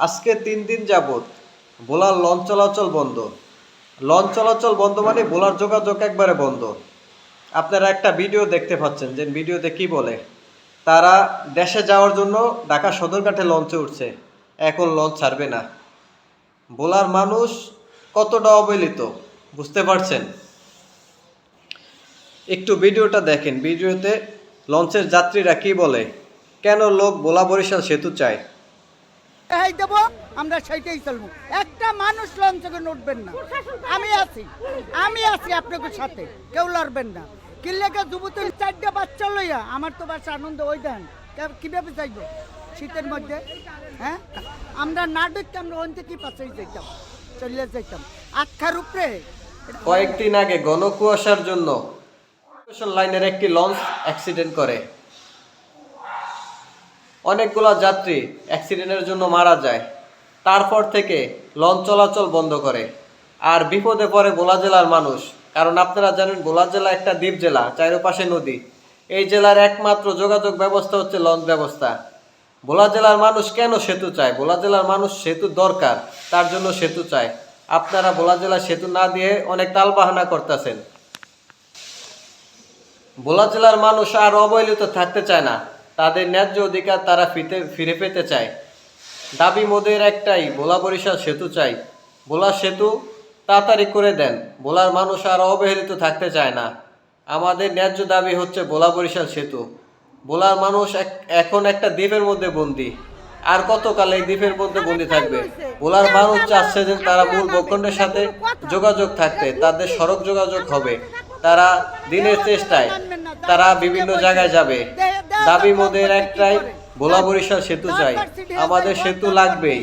আজকে 3 দিন যাবত ভোলার লঞ্চ চলাচল বন্ধ। লঞ্চ চলাচল বন্ধ মানে ভোলার যোগাযোগ একবারে বন্ধ। আপনারা একটা ভিডিও দেখতে পাচ্ছেন, যে ভিডিওতে কি বলে, তারা দেশে যাওয়ার জন্য ঢাকা সদরঘাটে লঞ্চে উঠছে, এখন লঞ্চ ছাড়বে না। ভোলার মানুষ কতটা অবহেলিত বুঝতে পারছেন? একটু ভিডিওটা দেখেন। ভিডিওতে লঞ্চের যাত্রীরা কি বলে, কেন লোক ভোলা বরিশাল সেতু চায়। এই দেব, আমরা সেইটাই চলবো। একটা মানুষ লঞ্চে উঠবেন না। আমি আছি আপনাদের সাথে, কেউ লড়বেন না। কিল্লেকে যুবতী 4টা বাচ্চা লইয়া আমার তো বাসা আনন্দ ওই দেন কিভাবে যাইব শীতের মধ্যে? হ্যাঁ, আমরা না দেখতে আমরা ওইতে কি পাশেই যাইতাম, চলে যাইতাম আখার উপরে। কয়েকদিন আগে ঘন কুয়াশার জন্য লাইনের একটি লঞ্চ অ্যাক্সিডেন্ট করে, অনেকগুলো যাত্রী অ্যাক্সিডেন্টের জন্য মারা যায়। তারপর থেকে লঞ্চ চলাচল বন্ধ করে। আর বিপদে পড়ে ভোলা জেলার মানুষ, কারণ আপনারা জানেন ভোলা জেলা একটা দ্বীপ জেলা, চারপাশে নদী। এই জেলার একমাত্র যোগাযোগ ব্যবস্থা হচ্ছে লঞ্চ ব্যবস্থা। ভোলা জেলার মানুষ কেন সেতু চায়? ভোলা জেলার মানুষ সেতু দরকার, তার জন্য সেতু চায়। আপনারা ভোলা জেলার সেতু না দিয়ে অনেক তালবাহানা করতেছেন। ভোলা জেলার মানুষ আর অবহেলিত থাকতে চায় না, তাদের ন্যায্য অধিকার তারা ফিরে পেতে চায়। দাবি মোদের একটাই, ভোলা বরিশাল সেতু চাই। ভোলা সেতু তাড়াতাড়ি করে দেন, ভোলার মানুষ আর অবহেলিত থাকতে চায় না। আমাদের ন্যায্য দাবি হচ্ছে ভোলা বরিশাল সেতু। ভোলার মানুষ এখন একটা দ্বীপের মধ্যে বন্দী, আর কতকাল এই দ্বীপের মধ্যে বন্দী থাকবে? ভোলার মানুষ চাচ্ছে যে তারা মূল ভূখণ্ডের সাথে যোগাযোগ থাকতে, তাদের সড়ক যোগাযোগ হবে। তারা দিনের চেষ্টায় তারা বিভিন্ন জায়গায় যাবে। দাবি মোদের একটাই, ভোলা বরিশাল সেতু চাই, আমাদের সেতু লাগবেই।